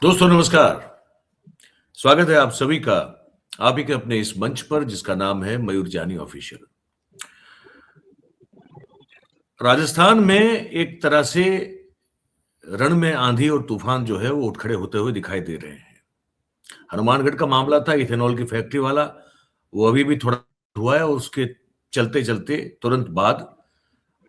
दोस्तों नमस्कार। स्वागत है आप सभी का आप ही के अपने इस मंच पर जिसका नाम है मयूर जानी ऑफिशियल। राजस्थान में एक तरह से रण में आंधी और तूफान जो है वो उठ खड़े होते हुए दिखाई दे रहे हैं। हनुमानगढ़ का मामला था इथेनॉल की फैक्ट्री वाला, वो अभी भी थोड़ा हुआ है और उसके चलते चलते तुरंत बाद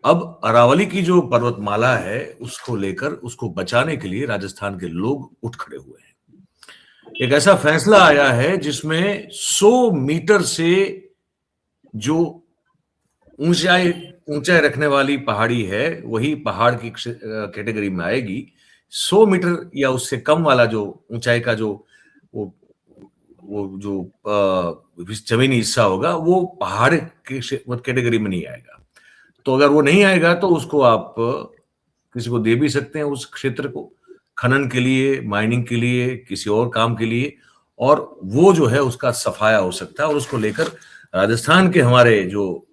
अब अरावली की जो पर्वतमाला है उसको लेकर उसको बचाने के लिए राजस्थान के लोग उठ खड़े हुए हैं। एक ऐसा फैसला आया है जिसमें 100 मीटर से जो ऊंचाई ऊंचाई रखने वाली पहाड़ी है वही पहाड़ की कैटेगरी में आएगी। 100 मीटर या उससे कम वाला जो ऊंचाई का जो वो वो जो जमीनी हिस्सा होगा वो पहाड़ की कैटेगरी में नहीं आएगा। तो अगर वो नहीं आएगा तो उसको आप किसी को दे भी सकते हैं, उस क्षेत्र को खनन के लिए, माइनिंग के लिए, किसी और काम के लिए, और वो जो है उसका सफाया हो सकता है। और उसको लेकर राजस्थान के हमारे जो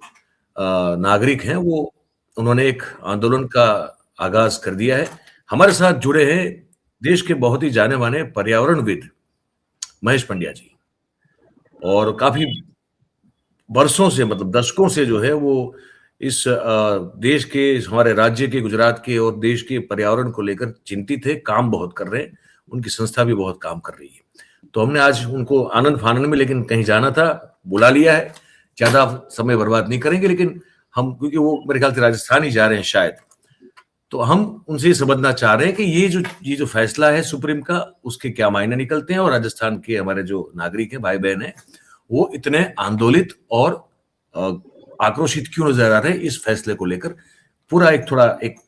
नागरिक हैं वो उन्होंने एक आंदोलन का आगाज कर दिया है। हमारे साथ जुड़े हैं देश के बहुत ही जाने माने पर्यावरणविद महेश पंड्या जी, और काफी वर्षों से मतलब दशकों से जो है वो इस देश के, हमारे राज्य के, गुजरात के और देश के पर्यावरण को लेकर चिंतित है, काम बहुत कर रहे हैं। उनकी संस्था भी बहुत काम कर रही है। तो हमने आज उनको आनंद फानंद में, लेकिन कहीं जाना था, बुला लिया है। ज्यादा समय बर्बाद नहीं करेंगे, लेकिन हम क्योंकि वो मेरे ख्याल से राजस्थान ही जा रहे हैं शायद, तो हम उनसे ये समझना चाह रहे हैं कि ये जो फैसला है सुप्रीम का, उसके क्या मायने निकलते हैं, और राजस्थान के हमारे जो नागरिक हैं, भाई बहन हैं, वो इतने आंदोलित और आक्रोशित क्यों नजर आ रहे हैं इस फैसले को लेकर। पूरा एक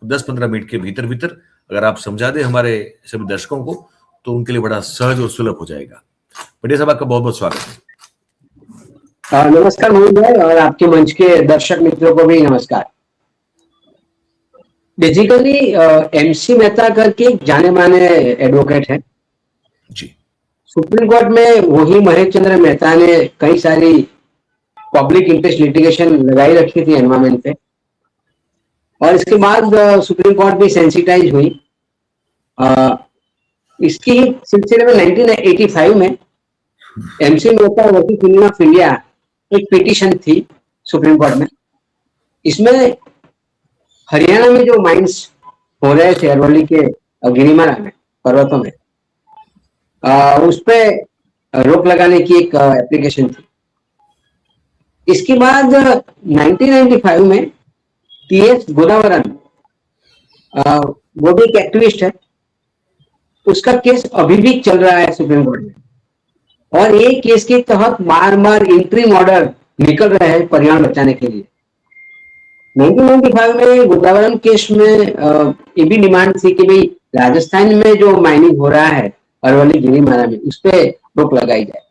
10-15 मिनट के भीतर भीतर अगर आप समझा दें हमारे सभी दर्शकों को तो उनके लिए बड़ा सहज और सुलभ हो जाएगा। पंड्या साहब, आपका बहुत बहुत स्वागत है। नमस्कार मोहन भाई, और आपके मंच के दर्शक मित्रों को भी नमस्कार। बेसिकली एमसी मेहता करके जाने माने एडवोकेट है जी। सुप्रीम कोर्ट में वही महेश चंद्र मेहता ने कई सारी पब्लिक इंटरेस्ट लिटिगेशन लगाई रखी थी एनवायरमेंट पे, और इसके बाद सुप्रीम कोर्ट भी सेंसिटाइज हुई। इसकी सिलसिले में 1985 में MC Mehta working union of India एक पिटीशन थी सुप्रीम कोर्ट में। इसमें हरियाणा में जो माइंस हो रहे थे अरवली के गिरिमारा में, पर्वतों में, उस पे रोक लगाने की एक एप्लीकेशन थी। इसके बाद 1995 में टीएस गोदावरन, वो भी एक एक्टिविस्ट है, उसका केस अभी भी चल रहा है सुप्रीम कोर्ट में, और ये केस के तहत बार बार इंटरिम ऑर्डर निकल रहे हैं पर्यावरण बचाने के लिए। 1995 में गोदावरन केस में ये भी डिमांड थी कि भाई राजस्थान में जो माइनिंग हो रहा है अरवली गिरिमारा में, उस पर रोक लगाई जाए।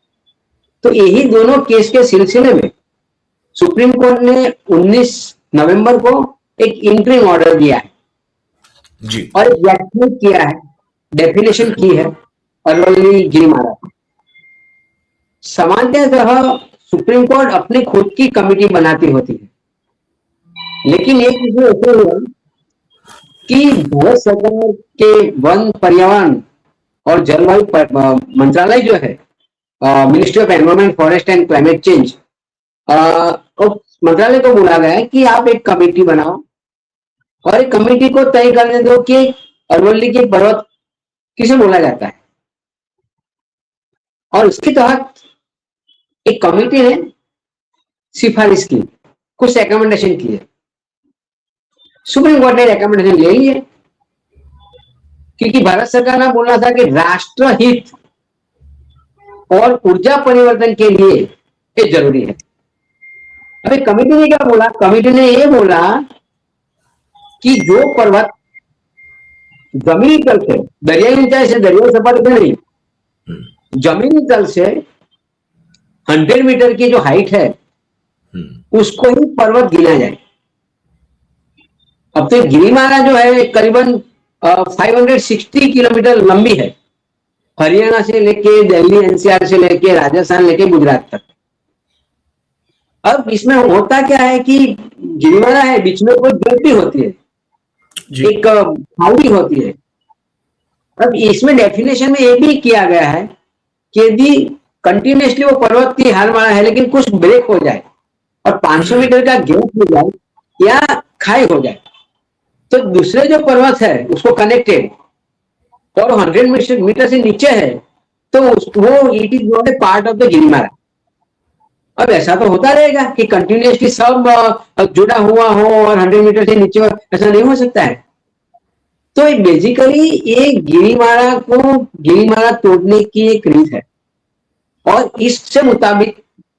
तो यही दोनों केस के सिलसिले में सुप्रीम कोर्ट ने 19 नवंबर को एक इंटरिम ऑर्डर दिया है जी, और एक व्याख्यान किया है, डेफिनेशन की है अरवली गिरिमारा। सामान्यतः सुप्रीम कोर्ट अपनी खुद की कमेटी बनाती होती है, लेकिन एक चीज ऐसे हुआ कि भारत सरकार के वन, पर्यावरण और जलवायु मंत्रालय जो है, ministry of environment, forest and climate change, मंत्रालय को बोला गया है कि आप एक कमेटी बनाओ और एक कमेटी को तय करने दो कि अरवली के पर्वत किसे बोला जाता है। और उसके तहत एक कमेटी ने सिफारिश की, कुछ रिकमेंडेशन की है। सुप्रीम कोर्ट ने रिकमेंडेशन ले ली है, क्योंकि भारत सरकार ने बोला था कि राष्ट्रहित और ऊर्जा परिवर्तन के लिए ये जरूरी है। अभी कमेटी ने क्या बोला? कमेटी ने ये बोला कि जो पर्वत जमीनी तल से, दरियाई ऊंचाई से, दरियाई सपाटी पे नहीं, जमीनी तल से 100 मीटर की जो हाइट है उसको ही पर्वत गिना जाए। अब तो गिरिमारा जो है करीबन 560 किलोमीटर लंबी है, हरियाणा से लेके दिल्ली, एनसीआर से लेके राजस्थान लेके गुजरात तक। अब इसमें होता क्या है कि गिरिमारा है, बीच में कोई बेल्ट भी होती है, एक खाड़ी होती है, अब इसमें डेफिनेशन में ये भी किया गया है कि यदि कंटिन्यूसली वो पर्वत की हार मारा है लेकिन कुछ ब्रेक हो जाए और 500 मीटर का गैप हो जाए या खाई हो जाए, तो दूसरे जो पर्वत है उसको कनेक्टेड और 100 मीटर से नीचे है तो वो it is not a part of the गिरिमाला। अब ऐसा तो होता रहेगा कि कंटिन्यूसली सब जुड़ा हुआ हो और 100 मीटर से नीचे हो, ऐसा नहीं हो सकता है। तो बेसिकली ये गिरिमाला तोड़ने की एक रीत है और इससे मुताबिक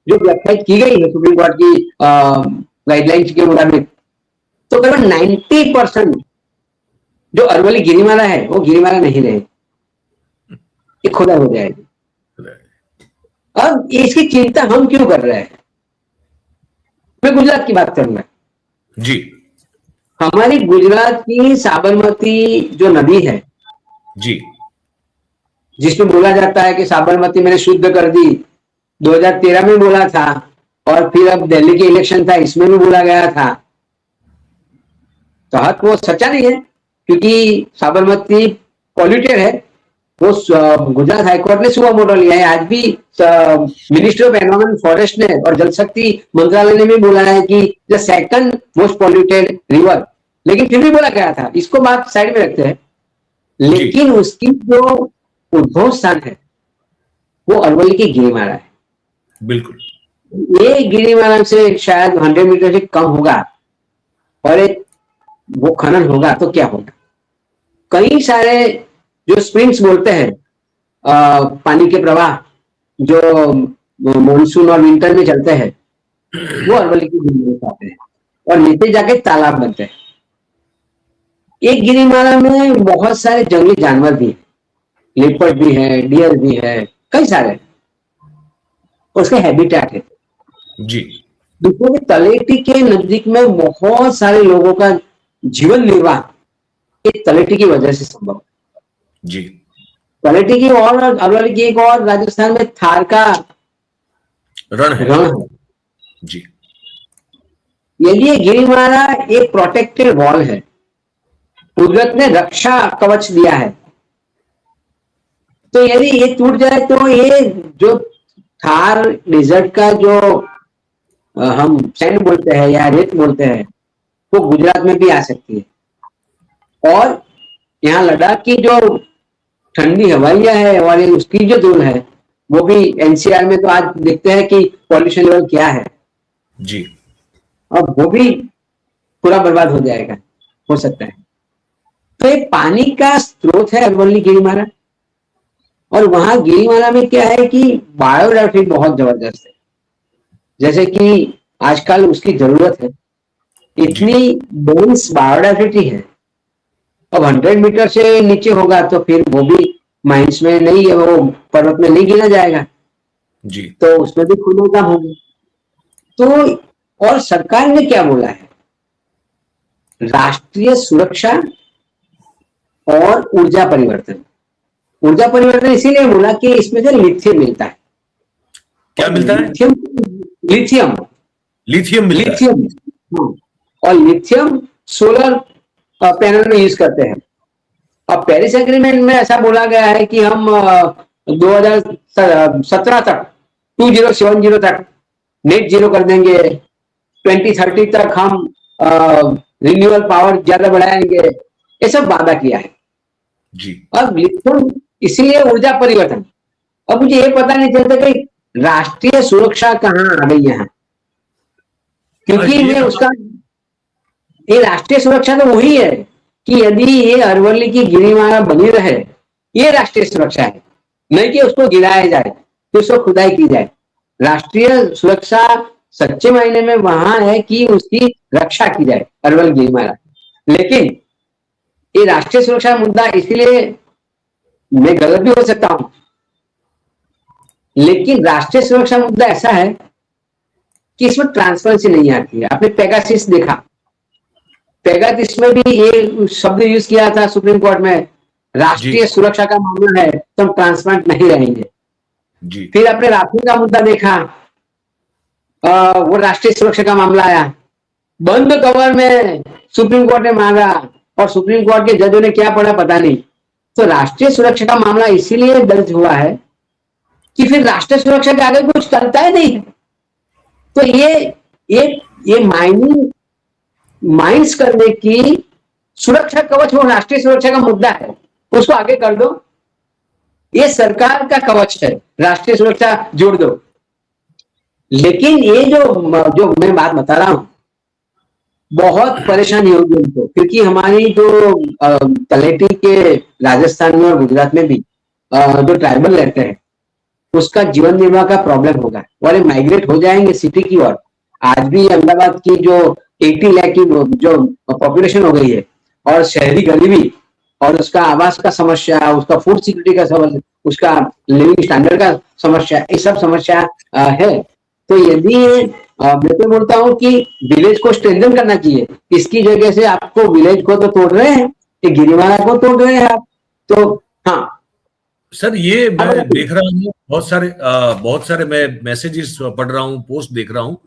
जो व्याख्या की गई है सुप्रीम कोर्ट की गाइडलाइंस के मुताबिक, तो करीबन 90% जो अरवली गिरिमाला है वो गिरिमाला नहीं रहेगी, ये खुदा हो जाएगी। अब इसकी चिंता हम क्यों कर रहे हैं? मैं गुजरात की बात करूंगा जी हमारी गुजरात की साबरमती जो नदी है जी जिसमें बोला जाता है कि साबरमती मैंने शुद्ध कर दी, 2013 में बोला था और फिर अब दिल्ली के इलेक्शन था इसमें भी बोला गया था, तो हक वो सच्चा नहीं है क्योंकि साबरमती पॉल्यूटेड है। वो गुजरात हाईकोर्ट ने सुबह मोटो लिया है, आज भी मिनिस्ट्री ऑफ एनवायरमेंट फॉरेस्ट ने और जल शक्ति मंत्रालय ने भी बोला है कि the second most polluted river, लेकिन फिर भी बोला गया था, इसको बात साइड में रखते हैं। लेकिन उसकी जो उद्भव स्थान है वो अरवली की गिरिमाला है। बिल्कुल ये गिरिमाला से शायद 100 मीटर से कम होगा और एक वो खनन होगा तो क्या होगा, कई सारे जो स्प्रिंग्स बोलते हैं पानी के प्रवाह जो मानसून और विंटर में चलते हैं वो अरवली की गिरिमाला में आते हैं और नीचे जाके तालाब बनते हैं। एक गिरिमाला में बहुत सारे जंगली जानवर भी हैं, लेपर्ड भी है, डियर भी है, कई सारे उसके हैबिटेट है जी दूसरे के तलेटी के नजदीक में बहुत सारे लोगों का जीवन निर्वाह एक तलेटी की वजह से संभव है। जी तलेटी की और अरवली की एक और राजस्थान में थार का रण है जी। यदि ये गिरिमाला एक प्रोटेक्टेड वॉल है, कुदरत ने रक्षा कवच दिया है, तो यदि ये टूट जाए तो ये जो थार डेजर्ट का जो हम सैंड बोलते हैं या रेत बोलते हैं वो गुजरात में भी आ सकती है और यहाँ लद्दाख की जो ठंडी हवाइयां है और उसकी जो धूल है वो भी एनसीआर में तो आज देखते हैं कि पॉल्यूशन लेवल क्या है जी, अब वो भी पूरा बर्बाद हो जाएगा, हो सकता है। तो ये पानी का स्रोत है अरवली गिरिमाला और वहां गिरिमाला में क्या है कि बायोडाइवर्सिटी बहुत जबरदस्त है, जैसे कि आजकल उसकी जरूरत है, इतनी डेंस बायोडाइवर्सिटी है। अब 100 मीटर से नीचे होगा तो फिर वो भी माइंस में नहीं है, वो पर्वत में नहीं गिना जाएगा जी, तो उसमें भी खुद काम होगा। तो और सरकार ने क्या बोला है, राष्ट्रीय सुरक्षा और ऊर्जा परिवर्तन। ऊर्जा परिवर्तन इसीलिए बोला कि इसमें से लिथियम मिलता है। क्या मिलता है? लिथियम लिथियम मिलता है। लिथियम और लिथियम सोलर पैनल में यूज करते हैं। अब पेरिस एग्रीमेंट में ऐसा बोला गया है कि हम 2017 तक 2070 तक नेट जीरो कर देंगे, 2030 तक हम रिन्यूएबल पावर ज्यादा बढ़ाएंगे, ये सब वादा किया है जी। अब लिथियम इसलिए ऊर्जा परिवर्तन। अब मुझे ये पता नहीं चलता कि राष्ट्रीय सुरक्षा कहाँ आ गई यहाँ, क्योंकि मैं उसका ये राष्ट्रीय सुरक्षा तो वही है कि यदि ये अरवली की गिरिमाला बनी रहे, ये राष्ट्रीय सुरक्षा है, नहीं कि उसको गिराया जाए तो उसको खुदाई की जाए। राष्ट्रीय सुरक्षा सच्चे मायने में वहां है कि उसकी रक्षा की जाए अरवल गिरिमाला। लेकिन ये राष्ट्रीय सुरक्षा मुद्दा, इसलिए मैं गलत भी हो सकता हूं, लेकिन राष्ट्रीय सुरक्षा मुद्दा ऐसा है कि इसमें ट्रांसपेरेंसी नहीं आती है। आपने पेगासिस देखा, पेगासिस में भी ये शब्द यूज किया था सुप्रीम कोर्ट में, राष्ट्रीय सुरक्षा का मामला है तो हम ट्रांसपेरेंट नहीं रहेंगे जी। फिर आपने राफेल का मुद्दा देखा, वो राष्ट्रीय सुरक्षा का मामला आया, बंद कवर में सुप्रीम कोर्ट ने मांगा और सुप्रीम कोर्ट के जजों ने क्या पढ़ा पता नहीं, तो राष्ट्रीय सुरक्षा का मामला इसीलिए दर्ज हुआ है कि फिर राष्ट्रीय सुरक्षा के आगे कुछ चलता ही नहीं है। तो ये माइनिंग माइंस करने की सुरक्षा कवच, वो राष्ट्रीय सुरक्षा का मुद्दा है, उसको आगे कर दो। ये सरकार का कवच है, राष्ट्रीय सुरक्षा जोड़ दो। लेकिन ये जो मैं बात बता रहा हूं, बहुत परेशानी होगी उनको, क्योंकि हमारी जो तलेटी के राजस्थान में और गुजरात में भी जो ट्राइबल रहते हैं, उसका जीवन निर्वाह का प्रॉब्लम होगा। वाले माइग्रेट हो जाएंगे सिटी की ओर। आज भी अहमदाबाद की जो 80 लाख की जो पॉपुलेशन हो गई है, और शहरी गरीबी और उसका आवास का समस्या, उसका फूड सिक्योरिटी का समस्या, उसका लिविंग स्टैंडर्ड का समस्या, ये सब समस्या है। तो यदि मैं तो बोलता हूँ कि विलेज को स्ट्रेंथन करना चाहिए। इसकी जगह से आपको विलेज को तो तोड़ रहे हैं, गिरिमाला को तोड़ रहे हैं आप। तो हाँ सर, ये मैं देख रहा हूँ बहुत सारे मैं मैसेजेस पढ़ रहा हूँ, पोस्ट देख रहा हूँ।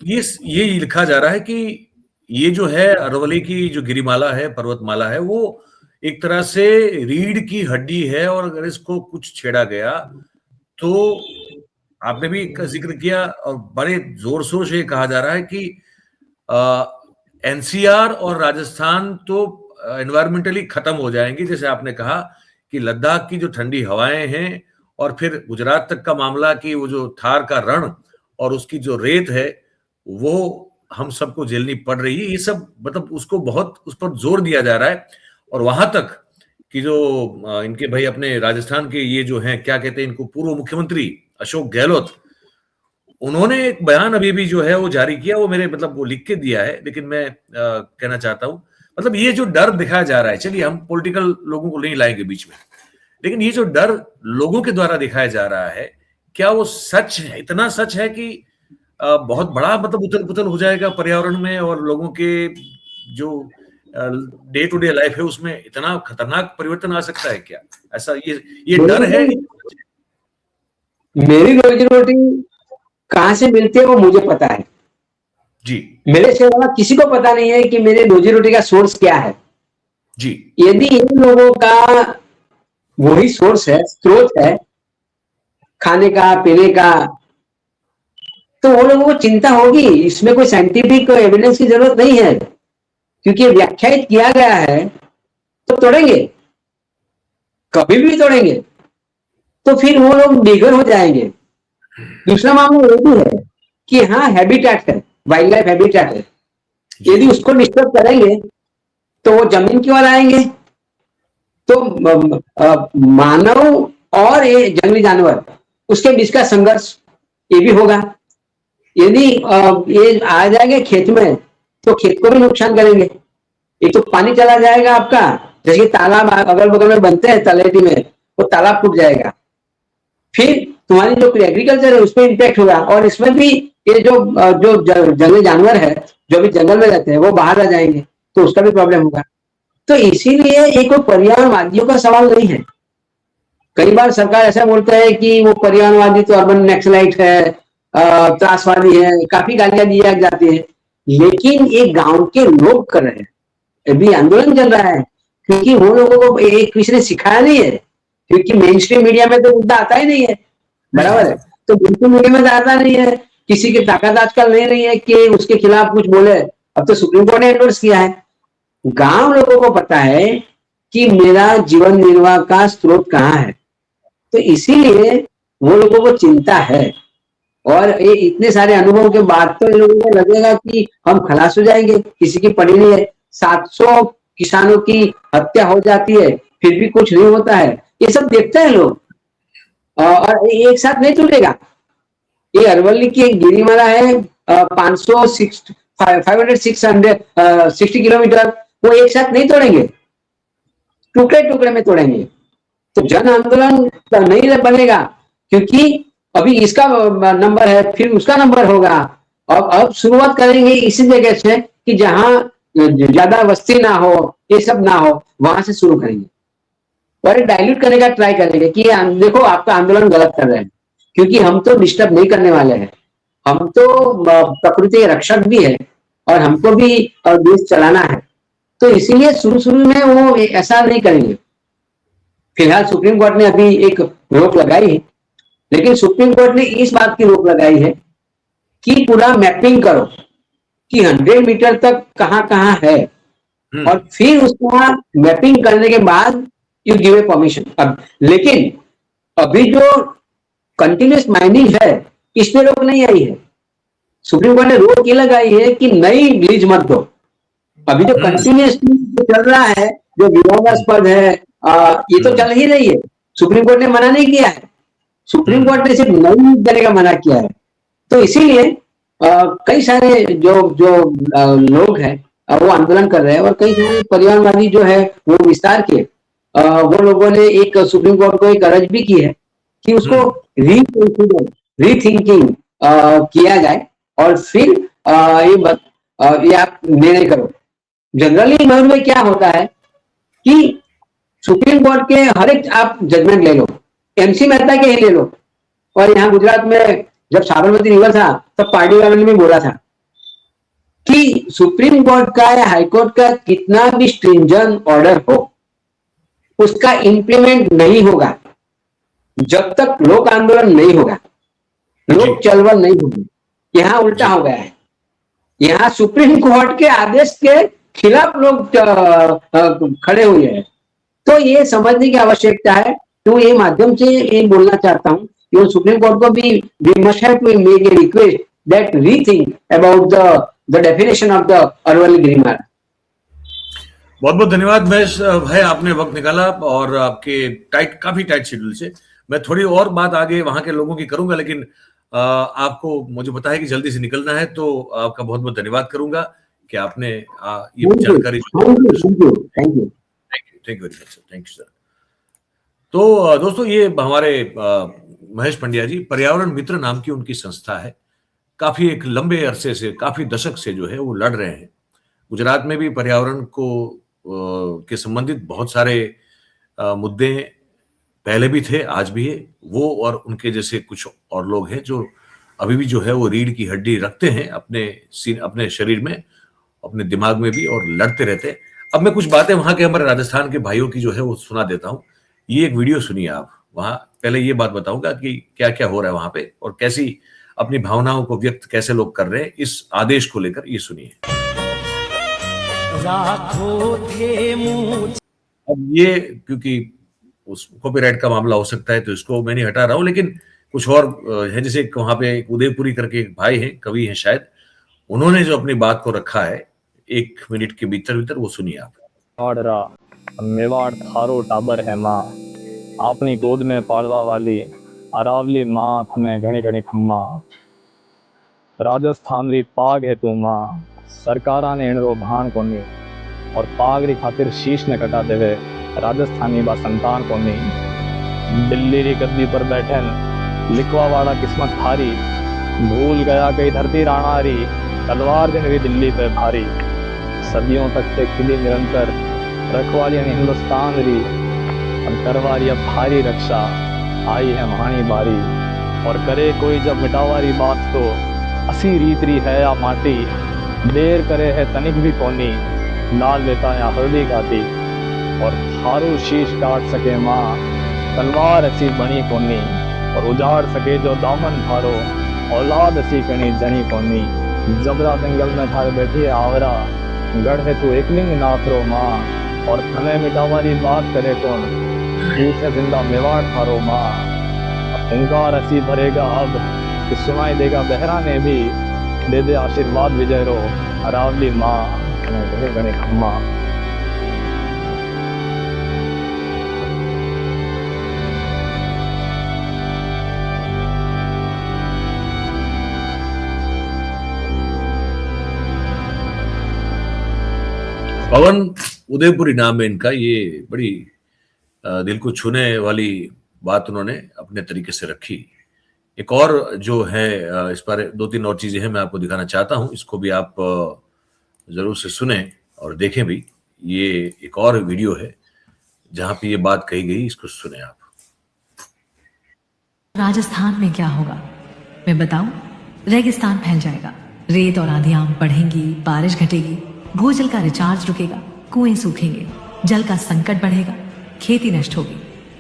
ये लिखा जा रहा है कि ये जो है अरवली की जो गिरिमाला है, पर्वतमाला है, वो एक तरह से रीढ़ की हड्डी है, और अगर इसको कुछ छेड़ा गया तो आपने भी जिक्र किया और बड़े जोर शोर से कहा जा रहा है कि एनसीआर और राजस्थान तो एनवायरमेंटली खत्म हो जाएंगे। जैसे आपने कहा कि लद्दाख की जो ठंडी हवाएं हैं, और फिर गुजरात तक का मामला कि वो जो थार का रण और उसकी जो रेत है वो हम सबको झेलनी पड़ रही है। ये सब मतलब उसको बहुत उस पर जोर दिया जा रहा है। और वहां तक कि जो इनके भाई अपने राजस्थान के ये जो हैं, क्या कहते हैं इनको, पूर्व मुख्यमंत्री अशोक गहलोत, उन्होंने एक बयान अभी भी जो है वो जारी किया। वो मेरे मतलब वो लिख के दिया है, लेकिन मैं कहना चाहता हूं, मतलब ये जो डर दिखाया जा रहा है, चलिए हम पॉलिटिकल लोगों को नहीं लाएंगे बीच में, लेकिन ये जो डर लोगों के द्वारा दिखाया जा रहा है, क्या वो सच है? इतना सच है कि बहुत बड़ा मतलब उथल पुथल हो जाएगा पर्यावरण में, और लोगों के जो डे टू डे लाइफ है उसमें इतना खतरनाक परिवर्तन आ सकता है क्या? ऐसा ये डर है? मेरी रोजी रोटी कहां से मिलती है वो मुझे पता है जी। मेरे से अलावा किसी को पता नहीं है कि मेरे रोजी रोटी का सोर्स क्या है जी। यदि इन लोगों का वही सोर्स है, स्रोत है खाने का, पीने का, तो वो लोगों को चिंता होगी। इसमें कोई साइंटिफिक एविडेंस की जरूरत नहीं है, क्योंकि व्याख्यायित किया गया है तो तोड़ेंगे, कभी भी तोड़ेंगे, तो फिर वो लोग बेघर हो जाएंगे। दूसरा मामला ये भी है कि हाँ, हैबिटेट है, वाइल्ड लाइफ हैबिटेट है। यदि उसको डिस्टर्ब करेंगे तो वो जमीन की ओर आएंगे, तो मानव और ये जंगली जानवर, उसके बीच का संघर्ष ये भी होगा। यदि ये आ जाएंगे खेत में तो खेत को भी नुकसान करेंगे। एक तो पानी चला जाएगा आपका, जैसे तालाब अगल बगल में बनते हैं तलेटी में, वो तालाब फूट जाएगा। फिर तुम्हारी जो एग्रीकल्चर है उस पर इम्पैक्ट होगा, और इसमें भी ये जो जंगली जानवर है जो भी जंगल में रहते हैं वो बाहर आ जाएंगे, तो उसका भी प्रॉब्लम होगा। तो इसीलिए ये कोई पर्यावरणवादियों का सवाल नहीं है। कई बार सरकार ऐसा बोलता है कि वो पर्यावरणवादी तो अर्बन नक्सलाइट है, त्रासवादी है, काफी गालियां दी जाती है, लेकिन ये गांव के लोग कर रहे हैं। अभी आंदोलन चल रहा है क्योंकि वो लोगों को एक किसी ने सिखाया नहीं है, क्योंकि मेन स्ट्रीम मीडिया में तो मुद्दा आता ही नहीं है, बराबर है। तो बिल्कुल मीडिया में तो आता नहीं है, किसी की ताकत आजकल नहीं रही है कि उसके खिलाफ कुछ बोले। अब तो सुप्रीम कोर्ट ने एंडोर्स किया है। गांव लोगों को पता है कि मेरा जीवन निर्वाह का स्रोत कहाँ है, तो इसीलिए वो लोगों को चिंता है। और ये इतने सारे अनुभवों के बाद तो इन लोगों को लगेगा कि हम खलास हो जाएंगे, किसी की पड़ी नहीं है। 700 किसानों की हत्या हो जाती है फिर भी कुछ नहीं होता है, ये सब देखते हैं लोग, और एक साथ नहीं टूटेगा। ये अरवली की एक गिरिमाला है 560 किलोमीटर, वो एक साथ नहीं तोड़ेंगे, टुकड़े टुकड़े में तोड़ेंगे। तो जन आंदोलन नहीं बनेगा, क्योंकि अभी इसका नंबर है, फिर उसका नंबर होगा। और अब शुरुआत करेंगे इसी जगह से कि जहां ज्यादा वस्ती ना हो, ये सब ना हो, वहां से शुरू करेंगे और डाइल्यूट करने का ट्राई करेंगे कि देखो आपका आंदोलन गलत कर रहे हैं, क्योंकि हम तो डिस्टर्ब नहीं करने वाले हैं, हम तो प्रकृति के रक्षक भी है और हमको भी देश चलाना है। तो इसीलिए शुरू शुरू में वो ऐसा नहीं करेंगे। फिलहाल सुप्रीम कोर्ट ने अभी एक रोक लगाई है, लेकिन सुप्रीम कोर्ट ने इस बात की रोक लगाई है कि पूरा मैपिंग करो कि 100 मीटर तक कहाँ कहाँ है, और फिर उसका मैपिंग करने के बाद यू गिव ए परमिशन। अब लेकिन अभी जो कंटिन्यूस माइनिंग है इस पे रोक नहीं आई है। सुप्रीम कोर्ट ने रोक ये लगाई है कि नई लीज मत दो। अभी जो कंटिन्यूस चल रहा है, जो विवादास्पद है, ये तो चल ही रही है। सुप्रीम कोर्ट ने मना नहीं किया है, सुप्रीम कोर्ट ने सिर्फ नई लीज देने का मना किया है। तो इसीलिए कई सारे जो जो लोग हैं वो आंदोलन कर रहे हैं, और कई सारे परिवारवादी जो है वो विस्तार के वो लोगों ने एक सुप्रीम कोर्ट को एक अर्ज भी की है कि उसको रीथिंकिंग किया जाए और फिर ये आप निर्णय करो। जनरली मयूर में क्या होता है कि सुप्रीम कोर्ट के हर एक आप जजमेंट ले लो, एमसी मेहता के ही ले लो, और यहाँ गुजरात में जब साबरमती रिवर था तब पार्टी वालों ने भी बोला था कि सुप्रीम कोर्ट का या हाई कोर्ट का कितना भी स्ट्रिंजेंट ऑर्डर हो, उसका इंप्लीमेंट नहीं होगा जब तक लोक आंदोलन नहीं होगा, लोक चलवल नहीं होगी। यहाँ उल्टा हो गया है, यहाँ सुप्रीम कोर्ट के आदेश के खिलाफ लोग खड़े हुए हैं। तो ये समझने की आवश्यकता है। तो ये माध्यम से ये बोलना चाहता हूँ कि सुप्रीम कोर्ट को भी we must have to make a request that rethink about the definition of the Aravalli गिरिमाला। बहुत बहुत धन्यवाद महेश भाई, आपने वक्त निकाला और आपके काफी टाइट शेड्यूल से। मैं थोड़ी और बात आगे वहां के लोगों की करूंगा, लेकिन आपको मुझे पता है कि जल्दी से निकलना है, तो आपका बहुत बहुत धन्यवाद करूंगा कि आपने ये जानकारी। Thank you very much sir, thank you sir. तो दोस्तों, ये हमारे महेश पंड्या जी, पर्यावरण मित्र नाम की उनकी संस्था है। काफी एक लंबे अरसे से, काफी दशक से जो है वो लड़ रहे हैं। गुजरात में भी पर्यावरण को के संबंधित बहुत सारे मुद्दे पहले भी थे, आज भी है। वो और उनके जैसे कुछ और लोग हैं जो अभी भी जो है वो रीढ़ की हड्डी रखते हैं अपने शरीर में, अपने दिमाग में भी, और लड़ते रहते हैं। अब मैं कुछ बातें वहां के हमारे राजस्थान के भाइयों की जो है वो सुना देता हूँ। ये एक वीडियो सुनिए आप। वहां पहले ये बात बताऊंगा कि क्या क्या हो रहा है वहां पे, और कैसी अपनी भावनाओं को व्यक्त कैसे लोग कर रहे हैं इस आदेश को लेकर। ये सुनिए। अब ये क्योंकि उस कॉपीराइट का मामला हो सकता है तो इसको मैं नहीं हटा रहा हूं, लेकिन कुछ और है, जैसे वहां पे एक उदयपुरी करके एक भाई हैं, कवि हैं शायद, उन्होंने जो अपनी बात को रखा है 1 मिनट के भीतर, वो सुनिए आप। मेवाड़ थारो टाबर है माँ, अपनी गोद में पालवा वाली अरावली माँ में घणी घणी खम्मा। राजस्थान री पाग है तू माँ, सरकारा ने इनरो भान कोनी, और पाग री खातिर शीश ने कटा देवे राजस्थानी बा संतान कोनी। दिल्ली री गद्दी पर बैठन लिखवा वाला किस्मत थारी, भूल गया कई धरती राणा री, तलवार दिन री दिल्ली पे भारी। सदियों तक से खिली निरंतर रखवाली हिंदुस्तान री, और करवारी अब भारी रक्षा, आई है महानी बारी। और करे कोई जब मिटावारी बात तो असी रीत री है या माटी, देर करे है तनिक भी कोनी, लाल लेता या हल्दी गाती। और थारू शीश काट सके माँ, तलवार ऐसी बनी कोनी, और उजाड़ सके जो दामन थारो, औलाद ऐसी कणी जनी कोनी। जबरा जंगल में थारे बैठी है आवरा, गढ़ है तू एकलिंग नाथरो माँ, और थने मिटावारी बात करे कौन, पूछे जिंदा मेवाड़ थारो माँ। अब हुंकार ऐसी भरेगा अब कि सुनाई देगा बहरा ने भी, दे दे आशीर्वाद विजय रो अरावली माँ घने घने खम्मा। पवन उदयपुरी नाम है इनका। ये बड़ी दिल को छूने वाली बात उन्होंने अपने तरीके से रखी। एक और जो है इस पर 2-3 और चीजें हैं, मैं आपको दिखाना चाहता हूं। इसको भी आप जरूर से सुने और देखें भी। ये एक और वीडियो है जहां पे ये बात कही गई, इसको सुने आप। राजस्थान में क्या होगा मैं बताऊं? रेगिस्तान फैल जाएगा, रेत और आंधियां बढ़ेंगी, बारिश घटेगी, भूजल का रिचार्ज रुकेगा, कुएं सूखेंगे, जल का संकट बढ़ेगा, खेती नष्ट होगी,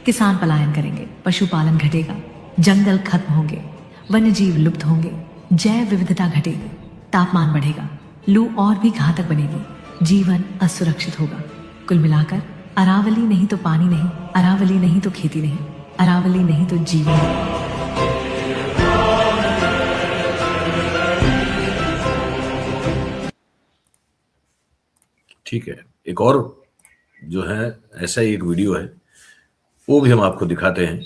किसान पलायन करेंगे, पशुपालन घटेगा, जंगल खत्म होंगे, वन्य जीव लुप्त होंगे, जैव विविधता घटेगी, तापमान बढ़ेगा, लू और भी घातक बनेगी, जीवन असुरक्षित होगा। कुल मिलाकर अरावली नहीं तो पानी नहीं, अरावली नहीं तो खेती नहीं, अरावली नहीं तो जीवन नहीं। ठीक है, एक और जो है ऐसा ही एक वीडियो है, वो भी हम आपको दिखाते हैं।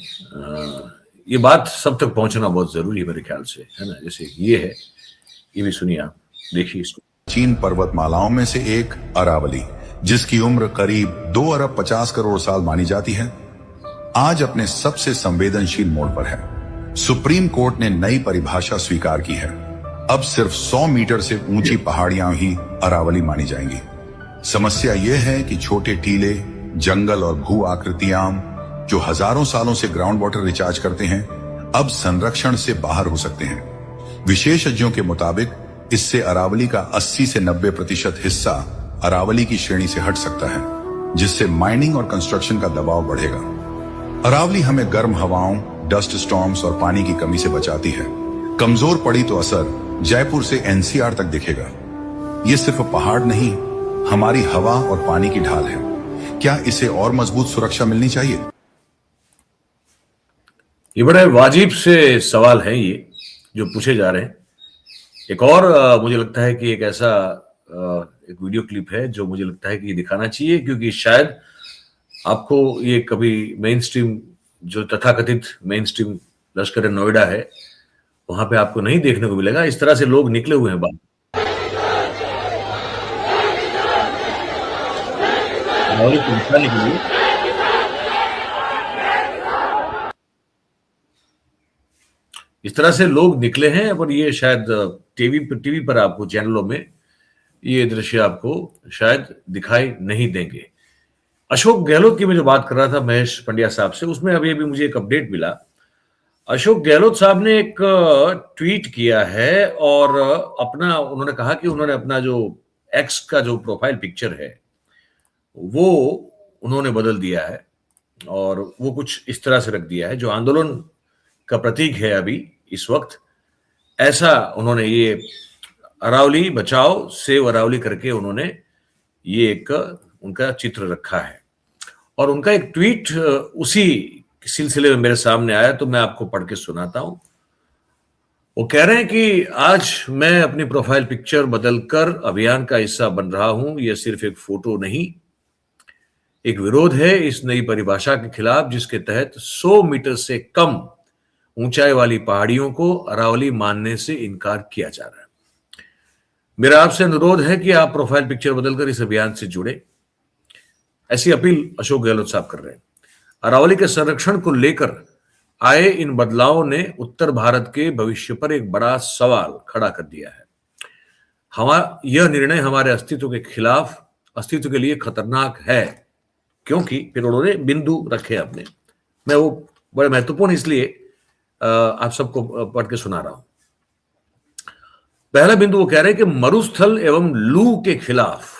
ये बात सब तक पहुंचना बहुत जरूरी है मेरे ख्याल से, है ना। जैसे ये है, ये भी सुनिए आप, देखिए इसको। चीन पर्वतमालाओं में से एक अरावली, जिसकी उम्र करीब 2 अरब 50 करोड़ साल मानी जाती है, आज अपने सबसे संवेदनशील मोड़ पर है। सुप्रीम कोर्ट ने नई परिभाषा स्वीकार की है। अब सिर्फ 100 मीटर से ऊंची पहाड़ियां ही अरावली मानी जाएंगी। समस्या यह है कि छोटे टीले, जंगल और भू आकृतियां जो हजारों सालों से ग्राउंड वाटर रिचार्ज करते हैं, अब संरक्षण से बाहर हो सकते हैं। विशेषज्ञों के मुताबिक इससे अरावली का 80 से 90% हिस्सा अरावली की श्रेणी से हट सकता है, जिससे माइनिंग और कंस्ट्रक्शन का दबाव बढ़ेगा। अरावली हमें गर्म हवाओं, डस्ट स्टॉर्म्स और पानी की कमी से बचाती है। कमजोर पड़ी तो असर जयपुर से एनसीआर तक दिखेगा। ये सिर्फ पहाड़ नहीं, हमारी हवा और पानी की ढाल है। क्या इसे और मजबूत सुरक्षा मिलनी चाहिए? ये बड़े वाजिब से सवाल हैं ये जो पूछे जा रहे हैं। एक और मुझे लगता है कि एक ऐसा एक वीडियो क्लिप है जो मुझे लगता है कि ये दिखाना चाहिए, क्योंकि शायद आपको ये कभी मेन स्ट्रीम, जो तथाकथित मेन स्ट्रीम लश्कर नोएडा है, वहां पे आपको नहीं देखने को मिलेगा। इस तरह से लोग निकले हुए हैं बाहर को दिखाने के लिए। इस तरह से लोग निकले हैं, और ये शायद टीवी पर आपको चैनलों में ये दृश्य आपको शायद दिखाई नहीं देंगे। अशोक गहलोत की मैं जो बात कर रहा था महेश पंड्या साहब से, उसमें अभी मुझे एक अपडेट मिला। अशोक गहलोत साहब ने एक ट्वीट किया है और अपना उन्होंने कहा कि उन्होंने अपना जो एक्स का जो प्रोफाइल पिक्चर है वो उन्होंने बदल दिया है, और वो कुछ इस तरह से रख दिया है जो आंदोलन का प्रतीक है अभी इस वक्त। ऐसा उन्होंने ये अरावली बचाओ सेव अरावली करके उन्होंने ये एक उनका चित्र रखा है, और उनका एक ट्वीट उसी सिलसिले में मेरे सामने आया, तो मैं आपको पढ़ के सुनाता हूं। वो कह रहे हैं कि आज मैं अपनी प्रोफाइल पिक्चर बदलकर अभियान का हिस्सा बन रहा हूं। यह सिर्फ एक फोटो नहीं, एक विरोध है इस नई परिभाषा के खिलाफ जिसके तहत 100 मीटर से कम ऊंचाई वाली पहाड़ियों को अरावली मानने से इनकार किया जा रहा है। मेरा आपसे अनुरोध है कि आप प्रोफाइल पिक्चर बदलकर इस अभियान से जुड़े। ऐसी अपील अशोक गहलोत साहब कर रहे हैं। अरावली के संरक्षण को लेकर आए इन बदलावों ने उत्तर भारत के भविष्य पर एक बड़ा सवाल खड़ा कर दिया है। यह निर्णय हमारे अस्तित्व के खिलाफ, अस्तित्व के लिए खतरनाक है, क्योंकि फिर उन्होंने बिंदु रखे अपने। मैं वो बड़े महत्वपूर्ण इसलिए आप सबको पढ़ के सुना रहा हूं। पहला बिंदु वो कह रहे हैं कि मरुस्थल एवं लू के खिलाफ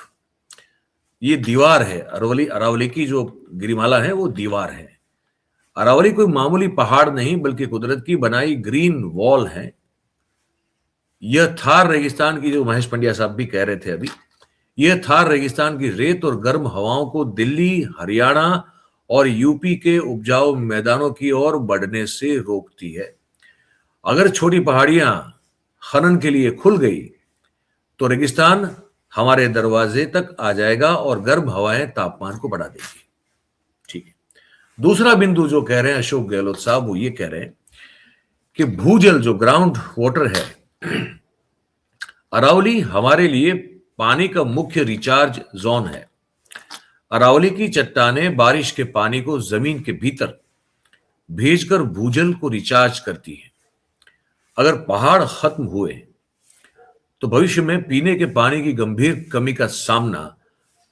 ये दीवार है। अरावली की जो गिरिमाला है वो दीवार है। अरावली कोई मामूली पहाड़ नहीं बल्कि कुदरत की बनाई ग्रीन वॉल है। यह थार रेगिस्तान की, जो महेश पंड्या साहब भी कह रहे थे अभी, यह थार रेगिस्तान की रेत और गर्म हवाओं को दिल्ली, हरियाणा और यूपी के उपजाऊ मैदानों की ओर बढ़ने से रोकती है। अगर छोटी पहाड़ियां खनन के लिए खुल गई तो रेगिस्तान हमारे दरवाजे तक आ जाएगा और गर्म हवाएं तापमान को बढ़ा देगी। ठीक है। दूसरा बिंदु जो कह रहे हैं अशोक गहलोत साहब, वो ये कह रहे हैं कि भूजल, जो ग्राउंड वाटर है, अरावली हमारे लिए पानी का मुख्य रिचार्ज जोन है। अरावली की चट्टानें बारिश के पानी को जमीन के भीतर भेजकर भूजल को रिचार्ज करती हैं। अगर पहाड़ खत्म हुए तो भविष्य में पीने के पानी की गंभीर कमी का सामना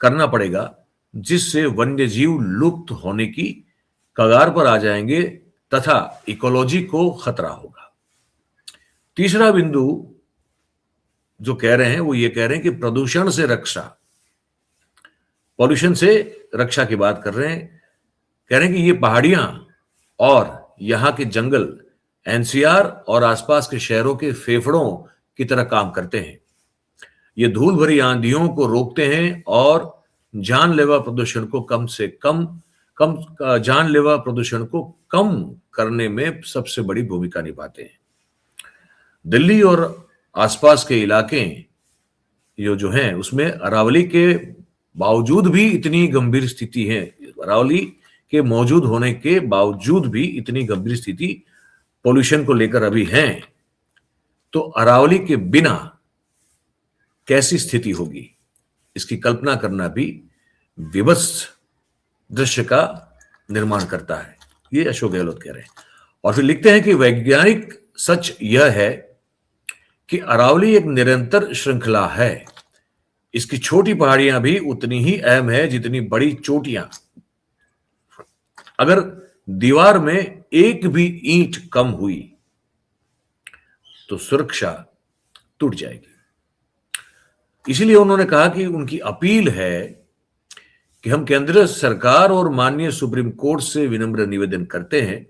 करना पड़ेगा, जिससे वन्यजीव लुप्त होने की कगार पर आ जाएंगे तथा इकोलॉजी को खतरा होगा। तीसरा बिंदु जो कह रहे हैं वो ये कह रहे हैं कि प्रदूषण से रक्षा। पॉल्यूशन से रक्षा की बात कर रहे हैं, कह रहे हैं कि ये पहाड़ियां और यहां के जंगल एनसीआर और आसपास के शहरों के फेफड़ों की तरह काम करते हैं। ये धूल भरी आंधियों को रोकते हैं और जानलेवा प्रदूषण को जानलेवा प्रदूषण को कम करने में सबसे बड़ी भूमिका निभाते हैं। दिल्ली और आसपास के इलाके जो हैं उसमें अरावली के बावजूद भी इतनी गंभीर स्थिति है, अरावली के मौजूद होने के बावजूद भी इतनी गंभीर स्थिति पोल्यूशन को लेकर अभी है, तो अरावली के बिना कैसी स्थिति होगी, इसकी कल्पना करना भी विवश दृश्य का निर्माण करता है। ये अशोक गहलोत कह रहे हैं। और फिर लिखते हैं कि वैज्ञानिक सच यह है कि अरावली एक निरंतर श्रृंखला है। इसकी छोटी पहाड़ियां भी उतनी ही अहम है जितनी बड़ी चोटियां। अगर दीवार में एक भी ईंट कम हुई तो सुरक्षा टूट जाएगी। इसीलिए उन्होंने कहा कि उनकी अपील है कि हम केंद्र सरकार और माननीय सुप्रीम कोर्ट से विनम्र निवेदन करते हैं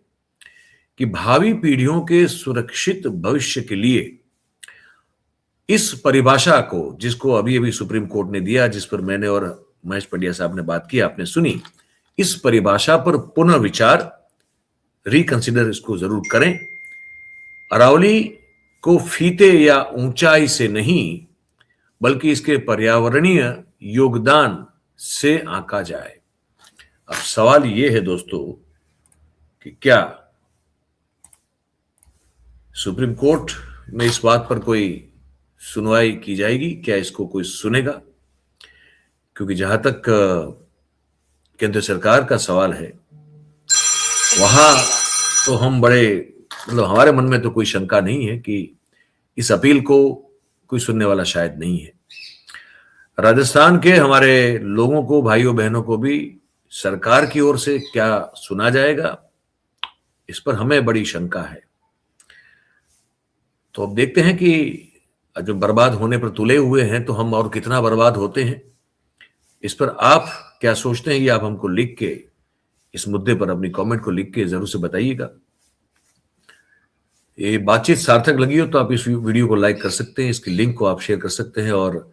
कि भावी पीढ़ियों के सुरक्षित भविष्य के लिए इस परिभाषा को, जिसको अभी अभी सुप्रीम कोर्ट ने दिया, जिस पर मैंने और महेश पंड्या साहब ने बात की, आपने सुनी, इस परिभाषा पर पुनर्विचार, रिकंसिडर इसको जरूर करें। अरावली को फीते या ऊंचाई से नहीं बल्कि इसके पर्यावरणीय योगदान से आंका जाए। अब सवाल यह है दोस्तों कि क्या सुप्रीम कोर्ट में इस बात पर कोई सुनवाई की जाएगी? क्या इसको कोई सुनेगा? क्योंकि जहां तक केंद्र सरकार का सवाल है, वहां तो हम हमारे मन में तो कोई शंका नहीं है कि इस अपील को कोई सुनने वाला शायद नहीं है। राजस्थान के हमारे लोगों को, भाइयों बहनों को भी सरकार की ओर से क्या सुना जाएगा, इस पर हमें बड़ी शंका है। तो अब देखते हैं कि जो बर्बाद होने पर तुले हुए हैं तो हम और कितना बर्बाद होते हैं। इस पर आप क्या सोचते हैं, ये आप हमको लिख के, इस मुद्दे पर अपनी कमेंट को लिख के जरूर से बताइएगा। ये बातचीत सार्थक लगी हो तो आप इस वीडियो को लाइक कर सकते हैं, इसकी लिंक को आप शेयर कर सकते हैं, और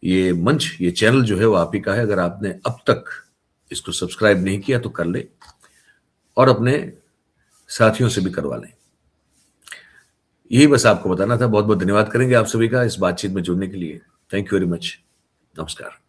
ये मंच, ये चैनल जो है वो आप ही का है। अगर आपने अब तक इसको सब्सक्राइब नहीं किया तो कर ले और अपने साथियों से भी करवा लें। यही बस आपको बताना था। बहुत बहुत धन्यवाद करेंगे आप सभी का इस बातचीत में जुड़ने के लिए। Thank you very much. नमस्कार।